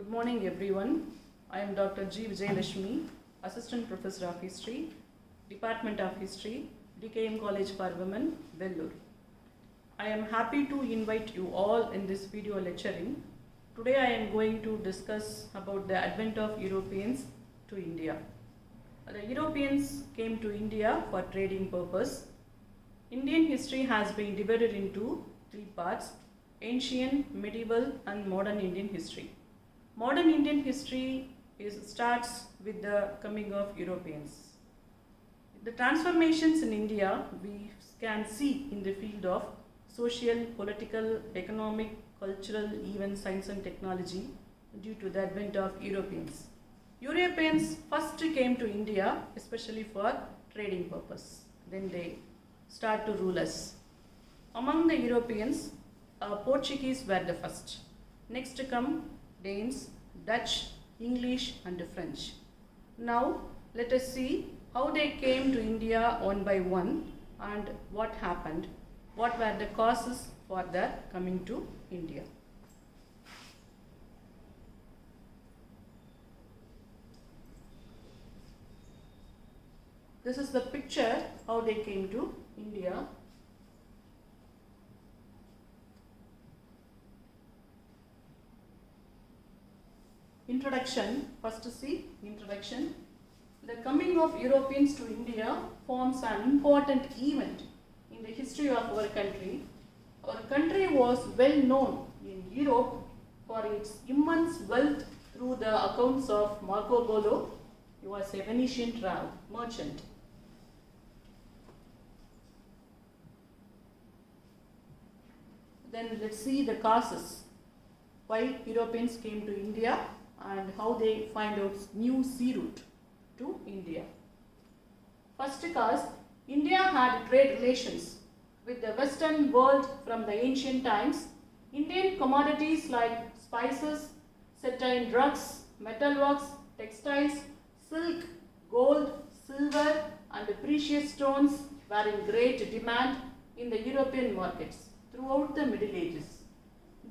Good morning everyone. I am Dr.G.VIJAYALAKSHMI, Assistant Professor of History, Department of History, DKM College for Women, Vellore. I am happy to invite you all in this video lecturing. Today I am going to discuss about the advent of Europeans to India. The Europeans came to India for trading purpose. Indian history has been divided into three parts: ancient, medieval and modern Indian history. Modern Indian history starts with the coming of Europeans. The transformations in India we can see in the field of social, political, economic, cultural, even science and technology due to the advent of Europeans. Europeans first came to India especially for trading purpose. Then they start to rule us. Among the Europeans, Portuguese were the first. Next come Danes, Dutch, English and French. Now let us see how they came to India one by one and what happened, what were the causes for their coming to India. This is the picture how they came to India. Introduction, first see introduction. The coming of Europeans to India forms an important event in the history of our country. Our country was well known in Europe for its immense wealth through the accounts of Marco Polo. He was a Venetian merchant. Then let's see the causes why Europeans came to India and how they find out new sea route to India. First cause, India had trade relations with the Western world from the ancient times. Indian commodities like spices, certain drugs, metalworks, textiles, silk, gold, silver and precious stones were in great demand in the European markets throughout the Middle Ages.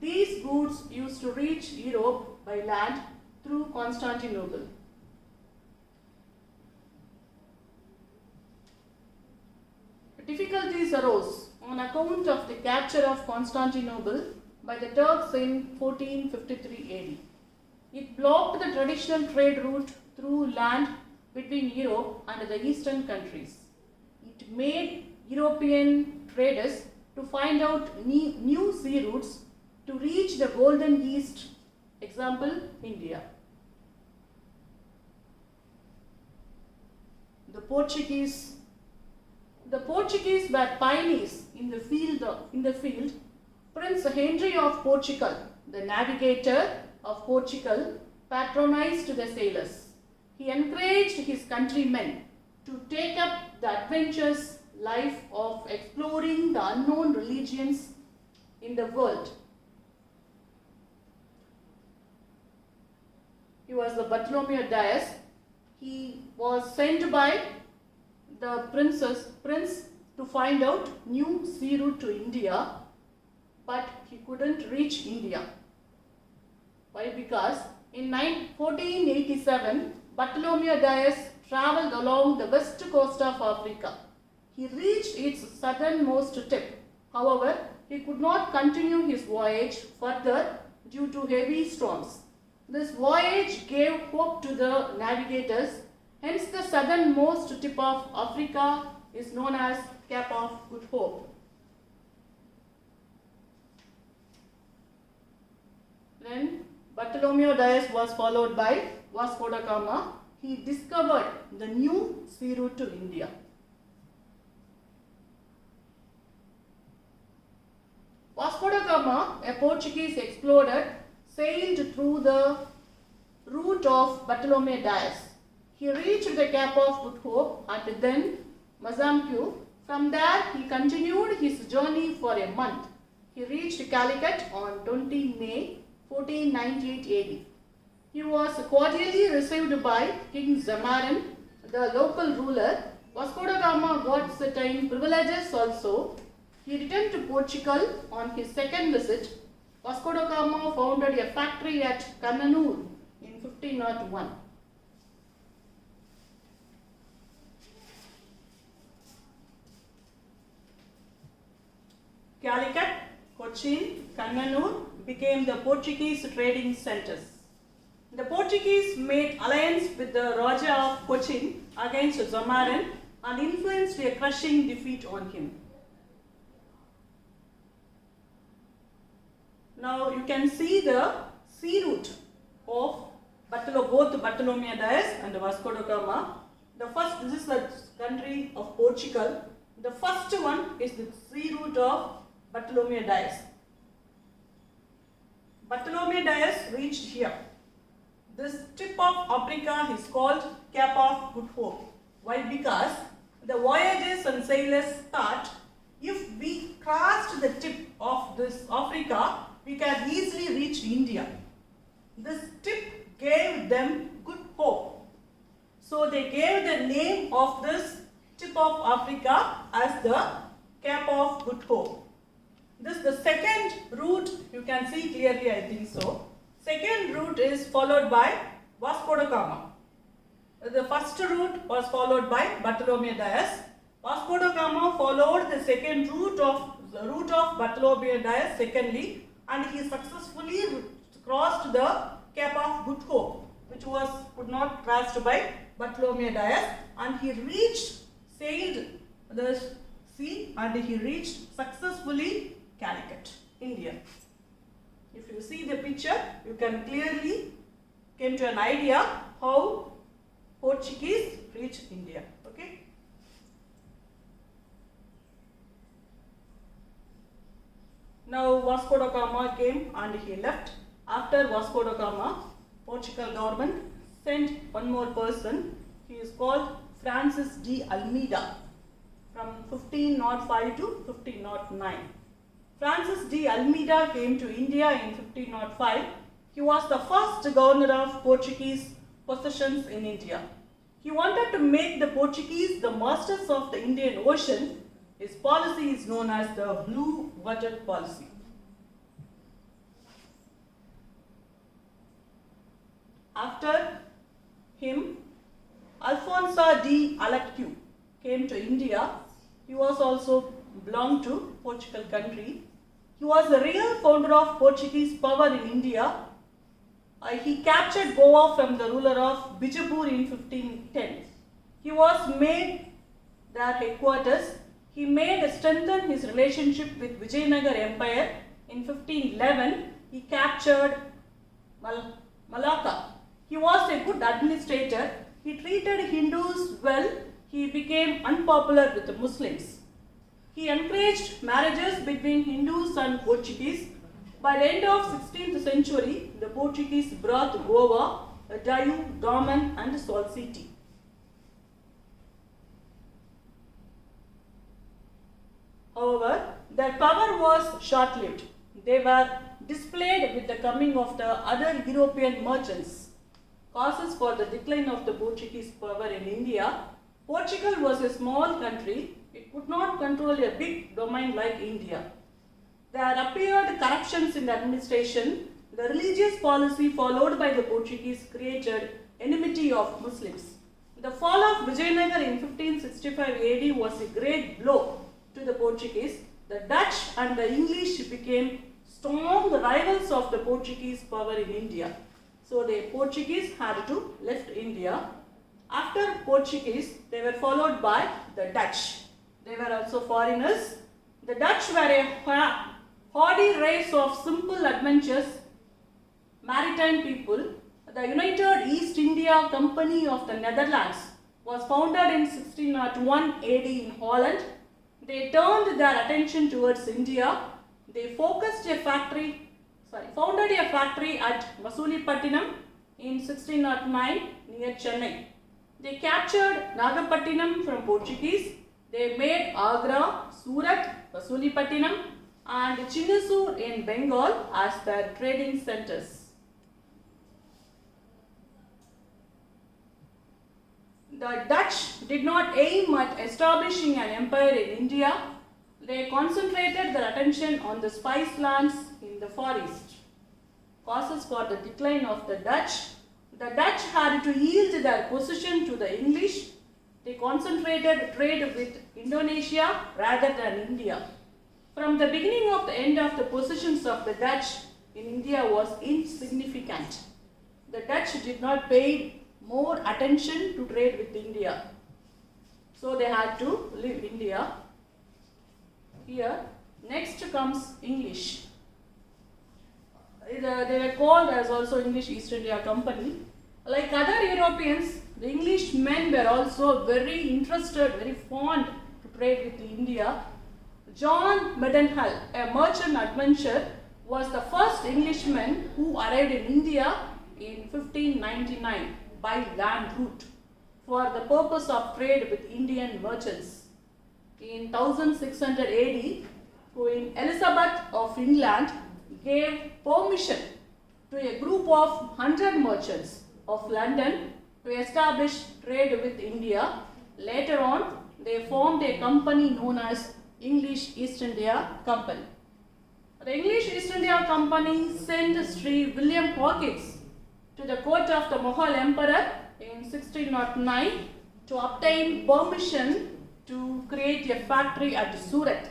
These goods used to reach Europe by land through Constantinople. Difficulties arose on account of the capture of Constantinople by the Turks in 1453 AD. It blocked the traditional trade route through land between Europe and the eastern countries. It made European traders to find out new sea routes to reach the Golden East, example India. The Portuguese were pioneers in the field. Prince Henry of Portugal, the navigator of Portugal, patronized the sailors. He encouraged his countrymen to take up the adventurous life of exploring the unknown religions in the world. He was the Bartholomew Dias. He was sent by the prince to find out new sea route to India, but he couldn't reach India. Why? Because in 1487, Bartholomew Dias travelled along the west coast of Africa. He reached its southernmost tip. However, he could not continue his voyage further due to heavy storms. This voyage gave hope to the navigators. Hence, the southernmost tip of Africa is known as Cape of Good Hope. Then, Bartholomew Dias was followed by Vasco da Gama. He discovered the new sea route to India. Vasco da Gama, a Portuguese explorer, sailed through the route of Bartholomew Dias. He reached the Cape of Good Hope and then Mozambique. From there, he continued his journey for a month. He reached Calicut on 20 May 1498 AD. He was cordially received by King Zamarin, the local ruler. Vasco da Gama got certain privileges also. He returned to Portugal on his second visit. Vasco da Gama founded a factory at Kannanur in 1501. Calicut, Cochin, Kannanur became the Portuguese trading centers. The Portuguese made alliance with the Raja of Cochin against Zomaran and influenced a crushing defeat on him. Now you can see the sea route of both Bartolomeu Dias and Vasco da Gama. This is the country of Portugal. The first one is the sea route of Bartolomeu Dias. Bartolomeu Dias reached here. This tip of Africa is called Cape of Good Hope. Why? Because the voyagers and sailors thought if we crossed the tip of this Africa, we can easily reach India. This tip gave them good hope. So they gave the name of this tip of Africa as the Cape of Good Hope. This the second route, you can see clearly, I think so. Second route is followed by Vasco da Gama. The first route was followed by Bartolomeu Dias. Vasco da Gama followed the second route of Bartolomeu Dias secondly, and he successfully crossed the Cape of Good Hope, which could not crossed by Bartolomeu Dias, and he sailed the sea, and he reached successfully Calicut, India. If you see the picture, you can clearly come to an idea how Portuguese reached India. Okay. Now Vasco da Gama came and he left. After Vasco da Gama, Portugal government sent one more person. He is called Francis de Almeida from 1505 to 1509. Francis de Almeida came to India in 1505. He was the first governor of Portuguese possessions in India. He wanted to make the Portuguese the masters of the Indian Ocean. His policy is known as the Blue Water Policy. After him, Alfonso de Alectiu came to India. He was also belonged to Portugal country. He was the real founder of Portuguese power in India. He captured Goa from the ruler of Bijapur in 1510. He was made their headquarters. He made strengthen his relationship with Vijayanagar Empire. In 1511, he captured Malacca. He was a good administrator. He treated Hindus well. He became unpopular with the Muslims. He encouraged marriages between Hindus and Portuguese. By the end of 16th century, the Portuguese brought Goa, Diu, Daman and Salt City. However, their power was short-lived. They were displayed with the coming of the other European merchants. Causes for the decline of the Portuguese power in India. Portugal was a small country. It could not control a big domain like India. There appeared corruptions in the administration. The religious policy followed by the Portuguese created enmity of Muslims. The fall of Vijayanagar in 1565 AD was a great blow to the Portuguese. The Dutch and the English became strong rivals of the Portuguese power in India. So the Portuguese had to left India. After Portuguese, they were followed by the Dutch. They were also foreigners. The Dutch were a hardy race of simple adventures, maritime people. The United East India Company of the Netherlands was founded in 1601 AD in Holland. They turned their attention towards India. They founded a factory at Masulipatinam in 1609 near Chennai. They captured Nagapattinam from Portuguese. They made Agra, Surat, Masulipatinam and Chinnasur in Bengal as their trading centers. The Dutch did not aim at establishing an empire in India. They concentrated their attention on the spice lands in the Far East. Causes for the decline of the Dutch. The Dutch had to yield their position to the English. They concentrated trade with Indonesia rather than India. From the beginning of the end of the positions of the Dutch in India was insignificant. The Dutch did not pay more attention to trade with India. So they had to leave India. Here, next comes English. They were called as also English East India Company. Like other Europeans, the English men were also very interested, very fond to trade with India. John Medenhall, a merchant adventurer, was the first Englishman who arrived in India in 1599 by land route for the purpose of trade with Indian merchants. In 1600 AD, Queen Elizabeth of England gave permission to a group of 100 merchants of London to establish trade with India. Later on, they formed a company known as English East India Company. The English East India Company sent Sri William Hawkins to the court of the Mughal Emperor in 1609 to obtain permission to create a factory at Surat.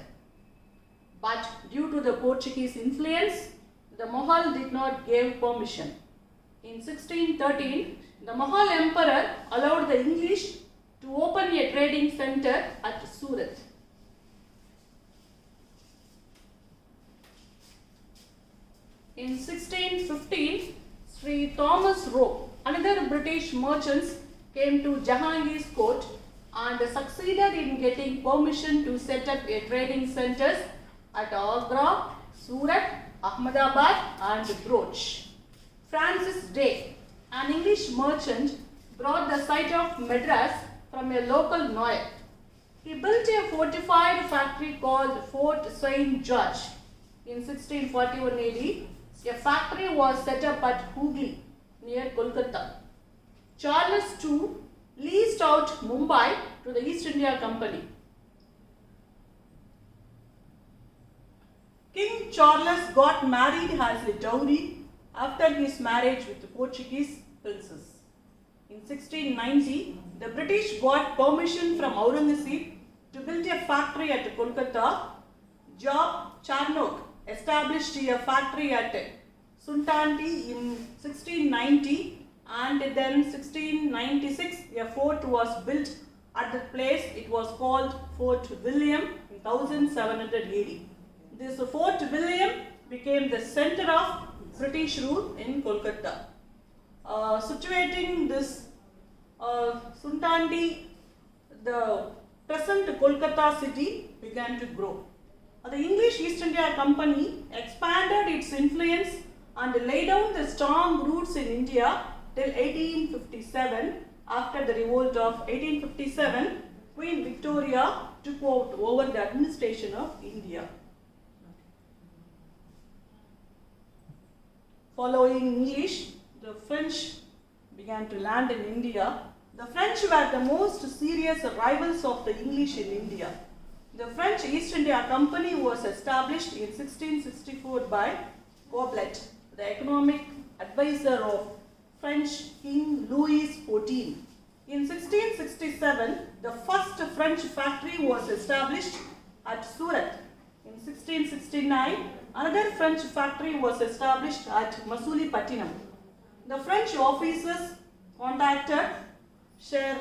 But due to the Portuguese influence, the Mughal did not give permission. In 1613, the Mughal Emperor allowed the English to open a trading center at Surat. In 1615, Sri Thomas Roe, another British merchant, came to Jahangir's court and succeeded in getting permission to set up a trading centers at Agra, Surat, Ahmedabad and Broach. Francis Day, an English merchant, brought the site of Madras from a local Noir. He built a fortified factory called Fort St. George. In 1641 AD, a factory was set up at Hooghly near Kolkata. Charles II leased out Mumbai to the East India Company. King Charles got married as a dowry after his marriage with the Portuguese princess. In 1690, the British got permission from Aurangzeb to build a factory at Kolkata. Job Charnock established a factory at Suntanti in 1690, and then 1696 a fort was built at the place. It was called Fort William in 1700 AD. This Fort William became the center of British rule in Kolkata. Situating this Suntanti, the present Kolkata city began to grow. The English East India Company expanded its influence and laid down the strong roots in India till 1857. After the revolt of 1857, Queen Victoria took over the administration of India. Following English, the French began to land in India. The French were the most serious rivals of the English in India. The French East India Company was established in 1664 by Goblet, the economic advisor of French King Louis XIV. In 1667, the first French factory was established at Surat. In 1669, another French factory was established at Masulipatinam. The French officers contacted Sher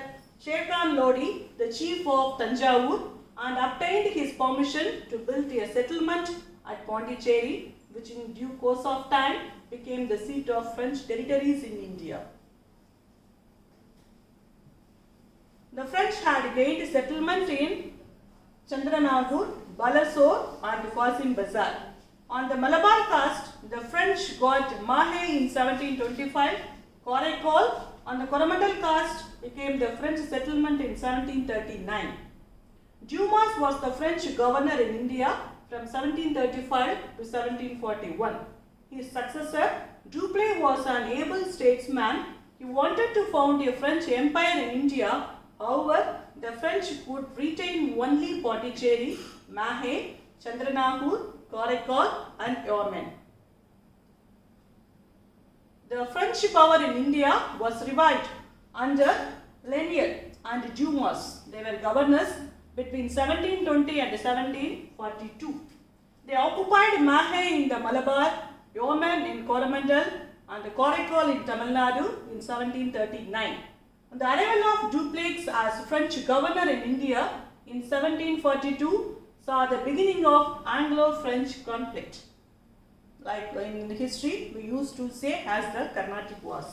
Khan Lodi, the chief of Tanjavur, and obtained his permission to build a settlement at Pondicherry, which in due course of time became the seat of French territories in India. The French had gained settlement in Chandranagur, Balasore and Qasim Bazar. On the Malabar coast, the French got Mahe in 1725, Koraikal on the Coromandel coast became the French settlement in 1739. Dumas was the French governor in India from 1735 to 1741. His successor, Dupleix, was an able statesman. He wanted to found a French empire in India. However, the French could retain only Pondicherry. Mahe, Chandranagpur, Karaikal and Yeoman. The French power in India was revived under Lanier and Dumas. They were governors between 1720 and 1742. They occupied Mahe in the Malabar, Yeoman in Coromandel and Karaikal in Tamil Nadu in 1739. The arrival of Dupleix as French governor in India in 1742 saw the beginning of Anglo-French conflict. Like in history, we used to say as the Carnatic Wars,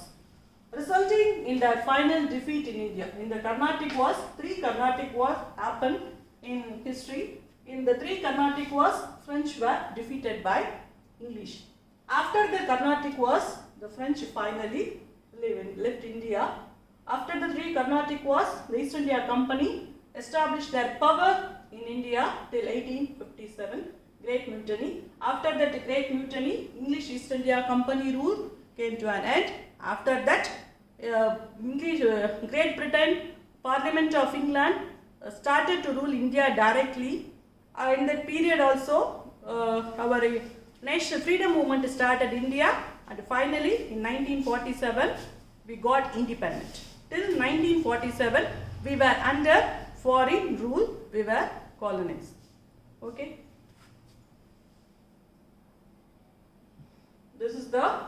resulting in their final defeat in India. In the Carnatic Wars, 3 Carnatic Wars happened in history. In the 3 Carnatic Wars, French were defeated by English. After the Carnatic Wars, the French finally left India. After the 3 Carnatic Wars, the East India Company established their power in India till 1857. Great Mutiny. After that Great Mutiny, English East India Company rule came to an end. After that, Great Britain, Parliament of England started to rule India directly. In that period also, our national freedom movement started in India, and finally in 1947 we got independent. Till 1947 we were under foreign rule, we were colonized. Okay. This is the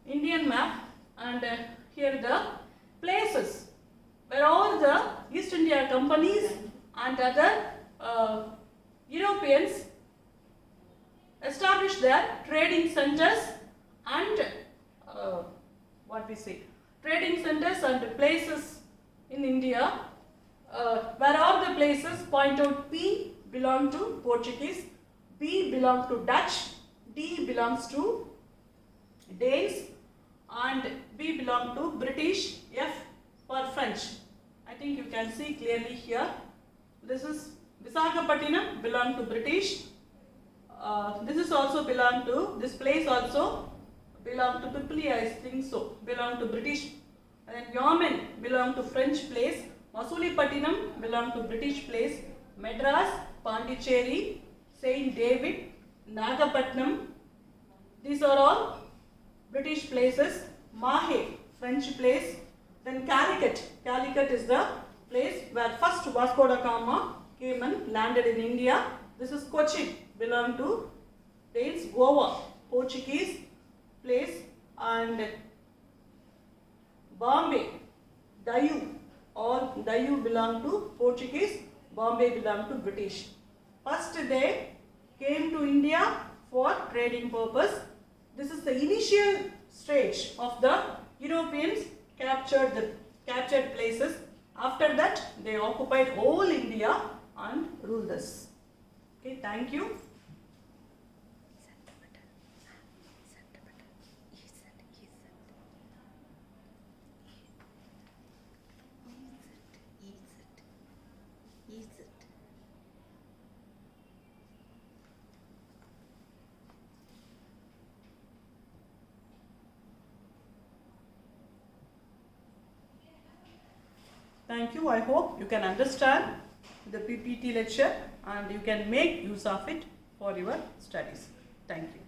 Indian map, and here the places where all the East India companies and other Europeans established their trading centers and trading centers and places in India. Where all the places point out P belong to Portuguese, B belong to Dutch, D belongs to Danes and B belong to British, F for French. I think you can see clearly here. This is Visakhapatnam belong to British. This is also belong to, this place also belong to Pipli, I think so, belong to British. And Yeoman belong to French place. Masulipatinam belong to British place. Madras, Pondicherry, Saint David, Nagapatnam, these are all British places. Mahe, French place. Then Calicut. Calicut is the place where first Vasco da Gama came and landed in India. This is Cochin, belong to Danes. Goa, Portuguese place. And Bombay, Dayu, all Dayu belong to Portuguese, Bombay belong to British. First they came to India for trading purpose. This is the initial stage of the Europeans captured places. After that, they occupied whole India and ruled us. Okay, thank you. Thank you. I hope you can understand the PPT lecture and you can make use of it for your studies. Thank you.